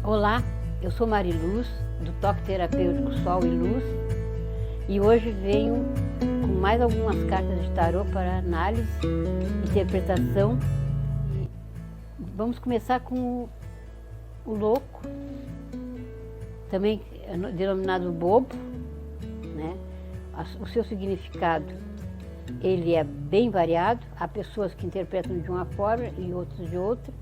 Olá, eu sou Mariluz, do Toque Terapêutico Sol e Luz, e hoje venho com mais algumas cartas de tarô para análise, interpretação. Vamos começar com o louco, também denominado bobo, né? O seu significado, ele é bem variado, há pessoas que interpretam de uma forma e outros de outra.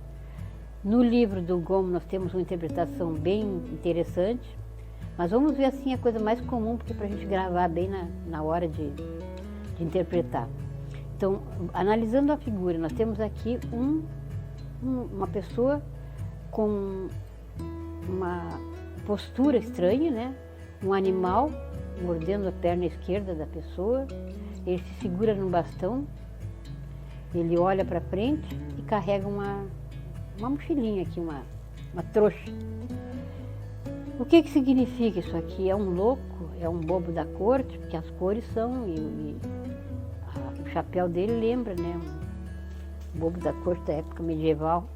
No livro do Gomo nós temos uma interpretação bem interessante, mas vamos ver assim a coisa mais comum, porque para a gente gravar bem na hora de interpretar. Então, analisando a figura, nós temos aqui uma pessoa com uma postura estranha, né? Um animal mordendo a perna esquerda da pessoa, ele se segura num bastão, ele olha para frente e carrega uma mochilinha aqui, uma trouxa. O que significa isso aqui? É um louco? É um bobo da corte? Porque as cores são, o chapéu dele lembra, né? Um bobo da corte da época medieval.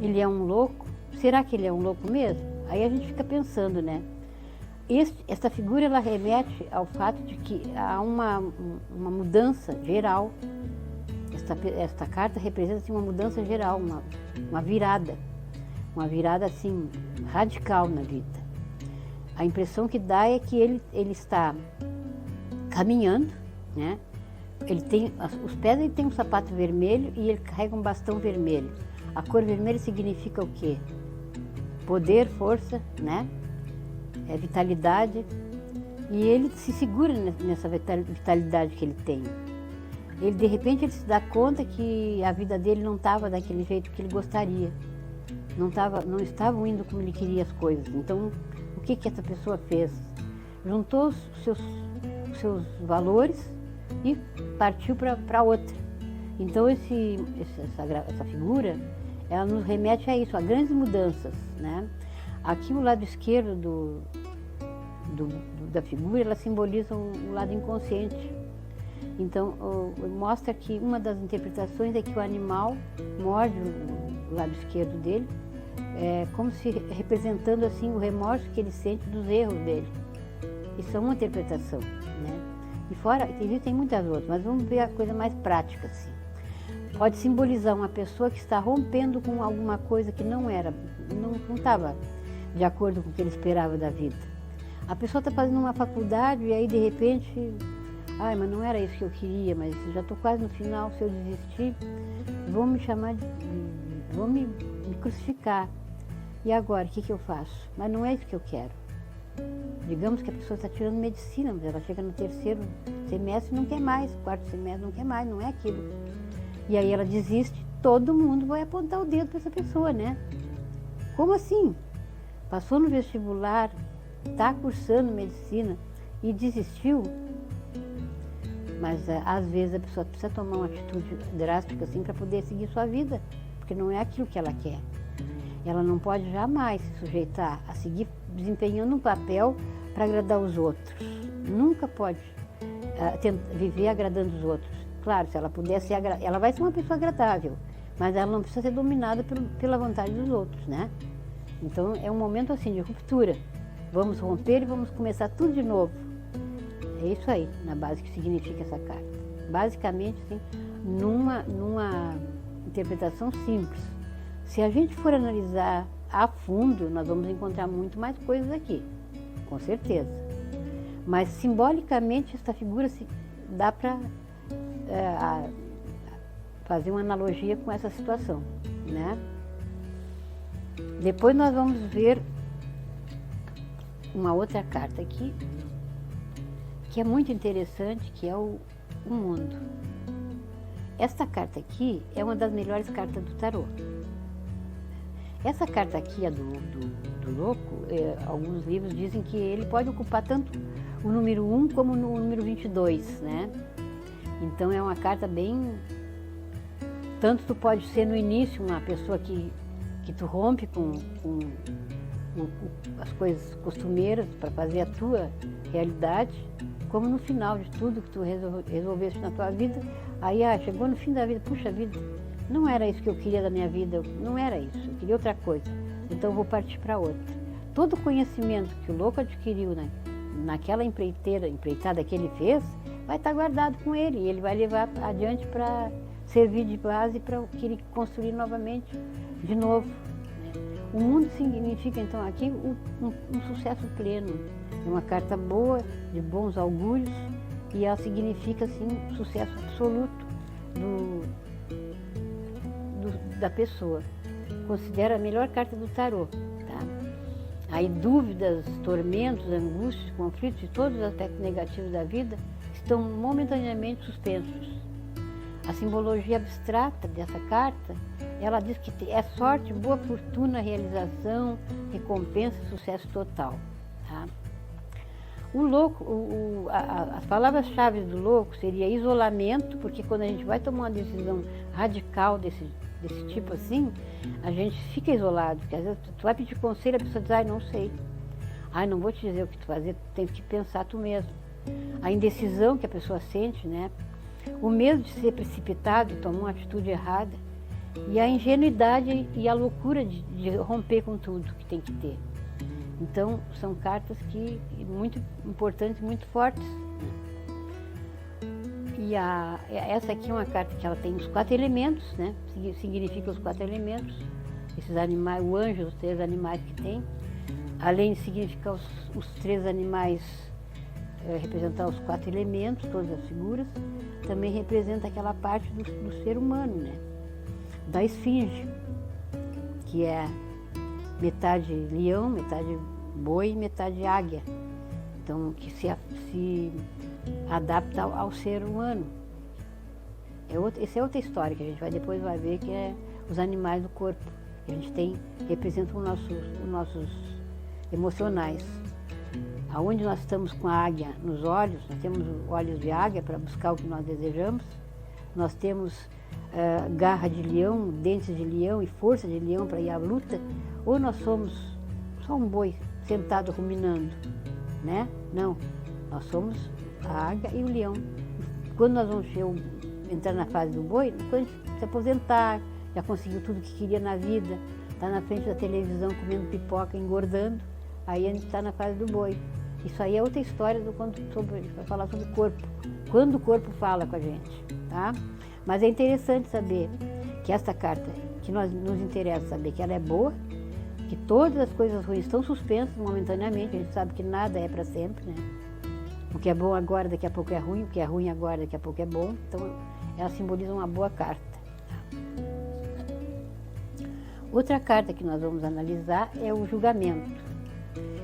Ele é um louco? Será que ele é um louco mesmo? Aí a gente fica pensando, né? Essa figura, ela remete ao fato de que há uma mudança geral. Esta carta representa assim, uma mudança geral, uma virada assim, radical na vida. A impressão que dá é que ele está caminhando, né? Os pés, ele tem um sapato vermelho e ele carrega um bastão vermelho. A cor vermelha significa o quê? Poder, força, né? É vitalidade. E ele se segura nessa vitalidade que ele tem. Ele, de repente, ele se dá conta que a vida dele não estava daquele jeito que ele gostaria. Não estavam indo como ele queria as coisas. Então, o que essa pessoa fez? Juntou os seus valores e partiu para outra. Então, essa figura, ela nos remete a isso, a grandes mudanças, né? Aqui, o lado esquerdo da figura, ela simboliza o lado inconsciente. Então, mostra que uma das interpretações é que o animal morde o lado esquerdo dele, como se representando assim o remorso que ele sente dos erros dele. Isso é uma interpretação, né? E fora, existem muitas outras, mas vamos ver a coisa mais prática, assim. Pode simbolizar uma pessoa que está rompendo com alguma coisa que não estava de acordo com o que ele esperava da vida. A pessoa está fazendo uma faculdade e aí, de repente, mas não era isso que eu queria, mas já estou quase no final, se eu desistir, vão me chamar vão me crucificar. E agora, o que eu faço? Mas não é isso que eu quero. Digamos que a pessoa está tirando medicina, mas ela chega no terceiro semestre e não quer mais, quarto semestre não quer mais, não é aquilo. E aí ela desiste, todo mundo vai apontar o dedo para essa pessoa, né? Como assim? Passou no vestibular, está cursando medicina e desistiu? Mas às vezes a pessoa precisa tomar uma atitude drástica assim para poder seguir sua vida, porque não é aquilo que ela quer. Ela não pode jamais se sujeitar a seguir desempenhando um papel para agradar os outros. Nunca pode viver agradando os outros. Claro, se ela puder ser ela vai ser uma pessoa agradável, mas ela não precisa ser dominada pela vontade dos outros, né? Então é um momento assim de ruptura. Vamos romper e vamos começar tudo de novo. É isso aí, na base, que significa essa carta. Basicamente, assim, numa interpretação simples. Se a gente for analisar a fundo, nós vamos encontrar muito mais coisas aqui, com certeza. Mas, simbolicamente, essa figura dá para fazer uma analogia com essa situação, né? Depois nós vamos ver uma outra carta aqui, que é muito interessante, que é o mundo. Esta carta aqui é uma das melhores cartas do tarô. Essa carta aqui, a do louco, alguns livros dizem que ele pode ocupar tanto o número 1 como o número 22, né? Então é uma carta bem... Tanto tu pode ser no início uma pessoa que tu rompe com as coisas costumeiras para fazer a tua realidade, como no final de tudo que tu resolveste na tua vida, aí chegou no fim da vida, puxa vida, não era isso que eu queria da minha vida, não era isso, eu queria outra coisa. então eu vou partir para outra. Todo o conhecimento que o louco adquiriu naquela empreitada que ele fez, vai estar guardado com ele, e ele vai levar adiante para servir de base para o que ele construir novamente, de novo. O mundo significa, então, aqui um sucesso pleno. É uma carta boa, de bons augúrios, e ela significa, assim, um sucesso absoluto da pessoa. Considera a melhor carta do tarô. Tá? Aí dúvidas, tormentos, angústias, conflitos e todos os aspectos negativos da vida estão momentaneamente suspensos. A simbologia abstrata dessa carta, ela diz que é sorte, boa fortuna, realização, recompensa, sucesso total. Tá? O louco, as palavras-chave do louco seria isolamento, porque quando a gente vai tomar uma decisão radical desse tipo assim, a gente fica isolado, porque às vezes tu vai pedir conselho, a pessoa diz, ai, não sei. Ai, não vou te dizer o que tu fazer, tu tem que pensar tu mesmo. A indecisão que a pessoa sente, né? O medo de ser precipitado, tomar uma atitude errada, e a ingenuidade e a loucura de romper com tudo que tem que ter. Então, são cartas muito importantes, muito fortes. E essa aqui é uma carta que ela tem os 4 elementos, né? Significa os 4 elementos, esses animais, o anjo, os 3 animais que tem. Além de significar os 3 animais, representar os 4 elementos, todas as figuras, também representa aquela parte do ser humano, né? Da esfinge, que é metade leão, metade boi, metade águia. Então, que se adapta ao ser humano. Essa é outra história que a gente depois vai ver, que é os animais do corpo. Que a gente tem, representam os nossos emocionais. Aonde nós estamos com a águia nos olhos, nós temos olhos de águia para buscar o que nós desejamos. Nós temos garra de leão, dentes de leão e força de leão para ir à luta. Ou nós somos só um boi sentado ruminando, né? Não, nós somos a águia e o leão. Quando nós vamos entrar na fase do boi, quando a gente se aposentar, já conseguiu tudo que queria na vida, está na frente da televisão comendo pipoca, engordando, aí a gente está na fase do boi. Isso aí é outra história vai falar sobre o corpo, quando o corpo fala com a gente, tá? Mas é interessante saber que essa carta, que nos interessa saber que ela é boa, que todas as coisas ruins estão suspensas momentaneamente, a gente sabe que nada é para sempre, né? O que é bom agora, daqui a pouco é ruim, o que é ruim agora, daqui a pouco é bom, então ela simboliza uma boa carta. Outra carta que nós vamos analisar é o julgamento.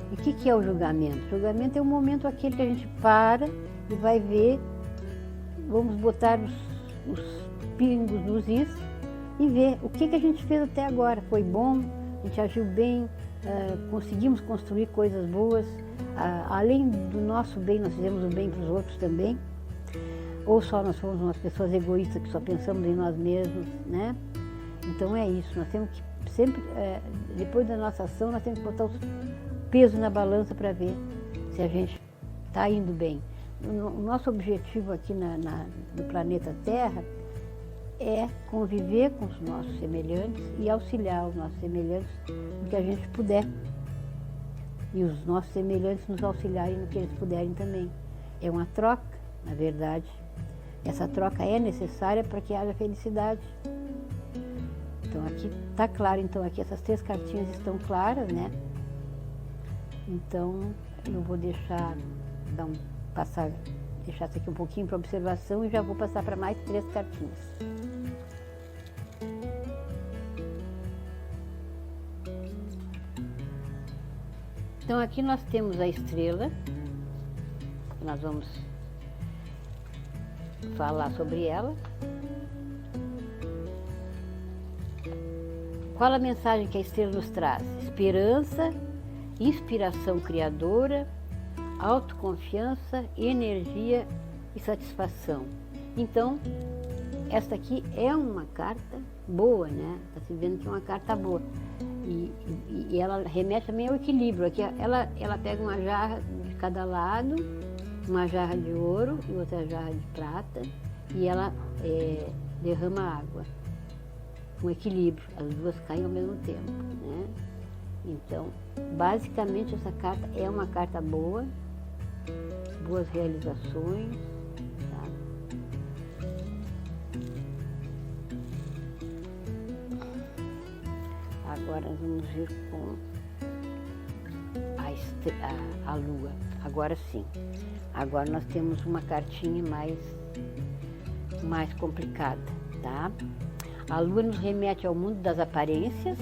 E o que é o julgamento? O julgamento é o momento aquele que a gente para e vai ver, vamos botar os pingos nos is e ver o que a gente fez até agora. Foi bom, a gente agiu bem, conseguimos construir coisas boas, além do nosso bem, nós fizemos o bem para os outros também, ou só nós fomos umas pessoas egoístas que só pensamos em nós mesmos, né? Então é isso, nós temos que sempre, depois da nossa ação, nós temos que botar o peso na balança para ver se a gente está indo bem. O nosso objetivo aqui no planeta Terra é conviver com os nossos semelhantes e auxiliar os nossos semelhantes no que a gente puder. E os nossos semelhantes nos auxiliarem no que eles puderem também. É uma troca, na verdade. Essa troca é necessária para que haja felicidade. Então aqui está claro, então aqui essas 3 cartinhas estão claras, né? Então eu vou deixar isso aqui um pouquinho para observação e já vou passar para mais 3 cartinhas. Então aqui nós temos a estrela, nós vamos falar sobre ela. Qual a mensagem que a estrela nos traz? Esperança, inspiração criadora, autoconfiança, energia e satisfação. Então, esta aqui é uma carta boa, né? Está se vendo que é uma carta boa. E ela remete também ao equilíbrio. Aqui ela pega uma jarra de cada lado, uma jarra de ouro e outra jarra de prata, e ela derrama água. Com equilíbrio, as duas caem ao mesmo tempo, né? Então, basicamente essa carta é uma carta boa, boas realizações, tá? Agora nós vamos ver com a Lua. Agora sim. Agora nós temos uma cartinha mais complicada, tá? A Lua nos remete ao mundo das aparências,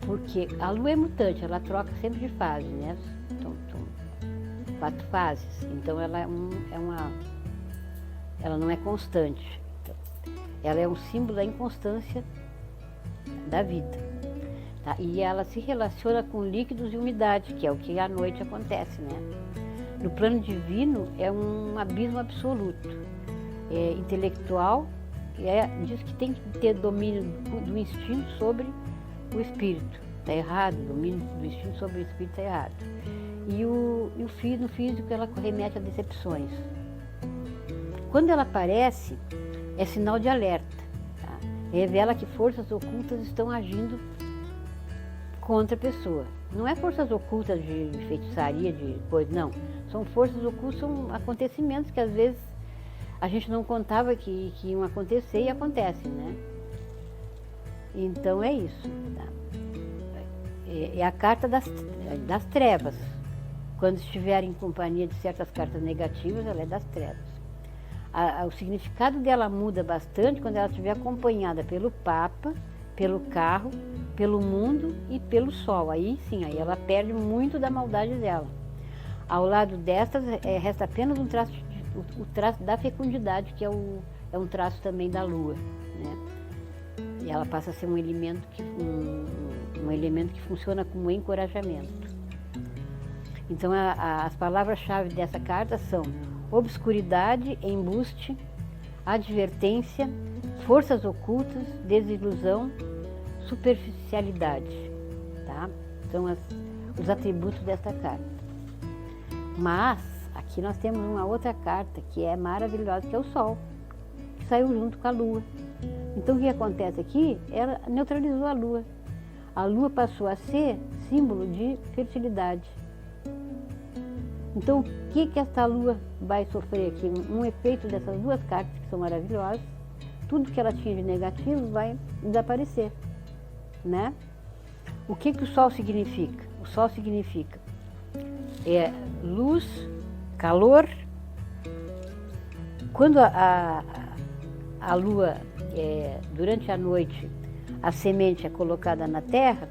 porque a Lua é mutante, ela troca sempre de fase, né? São 4 fases, então ela ela não é constante. Então, ela é um símbolo da inconstância da vida, tá? E ela se relaciona com líquidos e umidade, que é o que à noite acontece, né? No plano divino é um abismo absoluto, é intelectual, diz que tem que ter domínio do instinto sobre o espírito, está errado, o domínio do instinto sobre o espírito está errado. E no físico ela remete a decepções. Quando ela aparece, é sinal de alerta, tá? Revela que forças ocultas estão agindo contra a pessoa. Não é forças ocultas de feitiçaria, de coisa, não. São forças ocultas, são acontecimentos que às vezes a gente não contava que iam acontecer e acontecem, né? Então é isso, tá? É a carta das trevas. Quando estiver em companhia de certas cartas negativas, ela é das trevas. O significado dela muda bastante quando ela estiver acompanhada pelo Papa, pelo carro, pelo mundo e pelo sol. Aí sim, aí ela perde muito da maldade dela. Ao lado destas, resta apenas o traço da fecundidade, que é um traço também da Lua, né? E ela passa a ser um elemento que funciona como encorajamento. Então, as palavras-chave dessa carta são obscuridade, embuste, advertência, forças ocultas, desilusão, superficialidade, tá? São os atributos dessa carta. Mas, aqui nós temos uma outra carta que é maravilhosa, que é o Sol, que saiu junto com a Lua. Então, o que acontece aqui? Ela neutralizou a Lua. A Lua passou a ser símbolo de fertilidade. Então, o que essa Lua vai sofrer aqui? Um efeito dessas duas cartas, que são maravilhosas. Tudo que ela tinha de negativo vai desaparecer, né? O que o Sol significa? O Sol significa luz, calor. Quando a Lua, durante a noite, a semente é colocada na terra,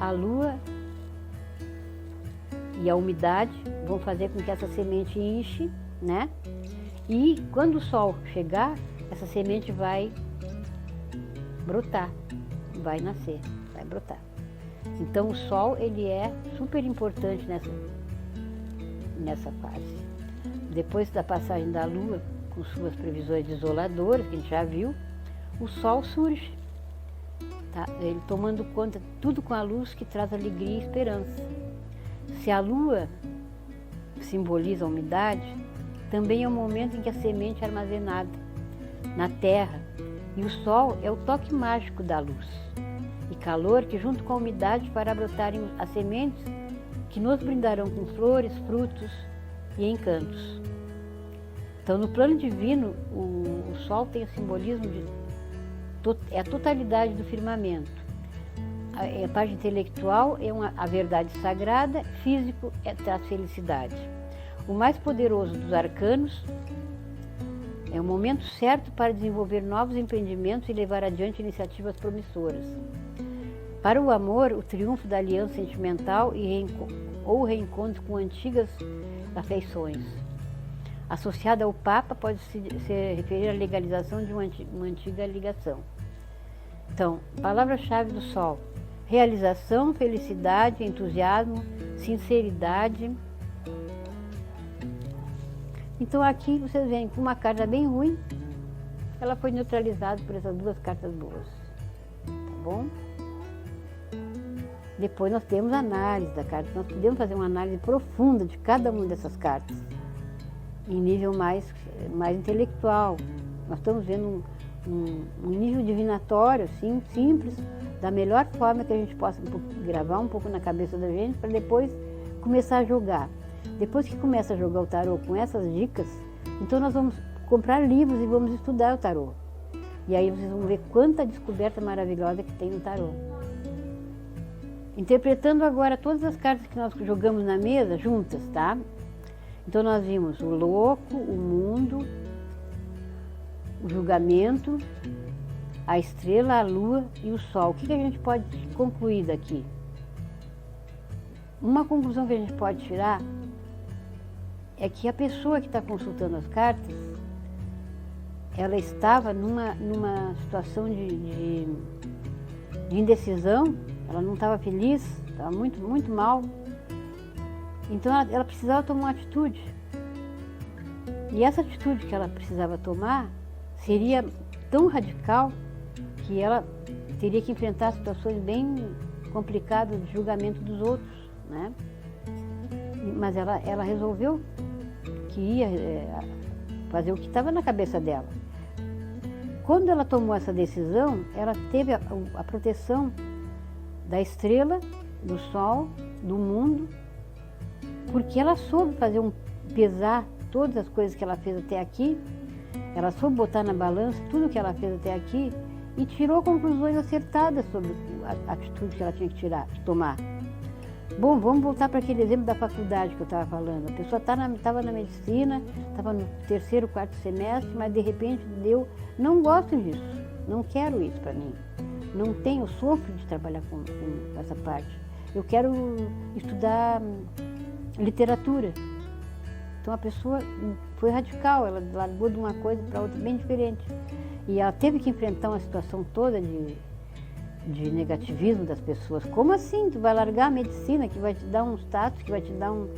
a Lua e a umidade vão fazer com que essa semente enche, né? E quando o Sol chegar, essa semente vai brotar, vai nascer, vai brotar. Então o Sol, ele é super importante nessa fase. Depois da passagem da Lua, com suas previsões desoladoras, que a gente já viu, o Sol surge, tá? Ele tomando conta tudo com a luz que traz alegria e esperança. Se a Lua simboliza a umidade, também é o momento em que a semente é armazenada na terra, e o Sol é o toque mágico da luz e calor que, junto com a umidade, fará brotarem as sementes que nos brindarão com flores, frutos e encantos. Então, no plano divino, o Sol tem o simbolismo é a totalidade do firmamento. A parte intelectual é a verdade sagrada, físico traz felicidade. O mais poderoso dos arcanos é o momento certo para desenvolver novos empreendimentos e levar adiante iniciativas promissoras. Para o amor, o triunfo da aliança sentimental ou reencontro com antigas afeições. Associada ao Papa, pode se referir à legalização de uma antiga ligação. Então, palavra-chave do Sol: realização, felicidade, entusiasmo, sinceridade. Então aqui vocês veem que uma carta bem ruim, ela foi neutralizada por essas duas cartas boas, tá bom? Depois nós temos a análise da carta, nós podemos fazer uma análise profunda de cada uma dessas cartas, em nível mais intelectual. Nós estamos vendo um nível divinatório, assim, simples, da melhor forma que a gente possa gravar um pouco na cabeça da gente para depois começar a jogar. Depois que começa a jogar o tarô com essas dicas, então nós vamos comprar livros e vamos estudar o tarô. E aí vocês vão ver quanta descoberta maravilhosa que tem no tarô. Interpretando agora todas as cartas que nós jogamos na mesa juntas, tá? Então nós vimos o louco, o mundo, o julgamento, a estrela, a lua e o sol. O que a gente pode concluir daqui? Uma conclusão que a gente pode tirar é que a pessoa que está consultando as cartas, ela estava numa situação de indecisão, ela não estava feliz, estava muito, muito mal. Então ela precisava tomar uma atitude. E essa atitude que ela precisava tomar seria tão radical que ela teria que enfrentar situações bem complicadas de julgamento dos outros, né? Mas ela resolveu que ia fazer o que estava na cabeça dela. Quando ela tomou essa decisão, ela teve a proteção da estrela, do sol, do mundo, porque ela soube pesar todas as coisas que ela fez até aqui, ela soube botar na balança tudo que ela fez até aqui e tirou conclusões acertadas sobre a atitude que ela tinha que tomar. Bom, vamos voltar para aquele exemplo da faculdade que eu estava falando. A pessoa estava na medicina, estava no 3º, 4º semestre, mas de repente não gosto disso, não quero isso para mim. Não tenho, sofro de trabalhar com essa parte. Eu quero estudar literatura. Então a pessoa foi radical, ela largou de uma coisa para outra bem diferente. E ela teve que enfrentar uma situação toda de negativismo das pessoas. Como assim? Tu vai largar a medicina, que vai te dar um status, que vai te dar um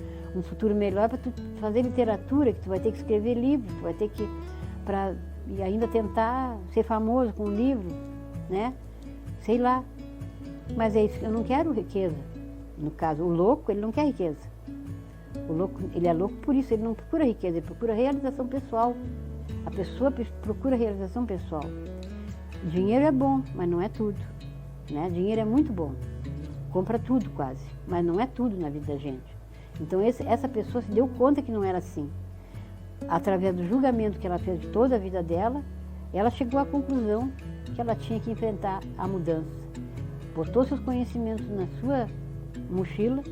futuro melhor para tu fazer literatura, que tu vai ter que escrever livros, tu vai ter que e ainda tentar ser famoso com um livro, né? Sei lá. Mas é isso, eu não quero riqueza. No caso, o louco, ele não quer riqueza. O louco, ele é louco por isso, ele não procura riqueza, ele procura realização pessoal. A pessoa procura realização pessoal. Dinheiro é bom, mas não é tudo. Né? Dinheiro é muito bom, compra tudo quase, mas não é tudo na vida da gente. Então essa pessoa se deu conta que não era assim. Através do julgamento que ela fez de toda a vida dela, ela chegou à conclusão que ela tinha que enfrentar a mudança. Botou seus conhecimentos na sua mochila,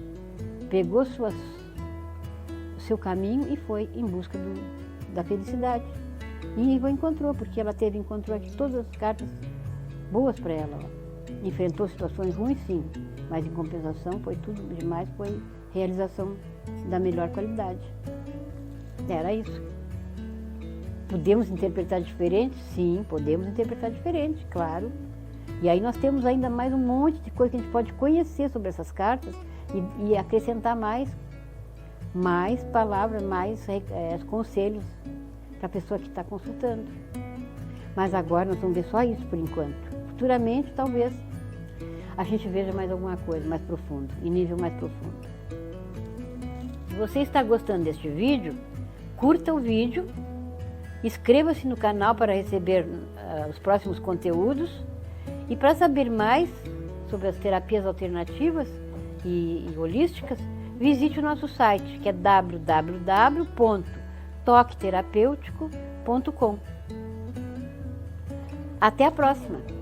pegou seu caminho e foi em busca da felicidade. E encontrou, porque ela encontrou aqui todas as cartas boas para ela. Enfrentou situações ruins, sim, mas em compensação foi tudo demais, foi realização da melhor qualidade. Era isso. Podemos interpretar diferente? Sim, podemos interpretar diferente, claro. E aí nós temos ainda mais um monte de coisa que a gente pode conhecer sobre essas cartas e acrescentar mais palavras, mais conselhos para a pessoa que está consultando. Mas agora nós vamos ver só isso por enquanto. Futuramente, talvez, a gente veja mais alguma coisa mais profundo, em nível mais profundo. Se você está gostando deste vídeo, curta o vídeo, inscreva-se no canal para receber os próximos conteúdos e para saber mais sobre as terapias alternativas e holísticas, visite o nosso site, que é www.toqueterapêutico.com. Até a próxima!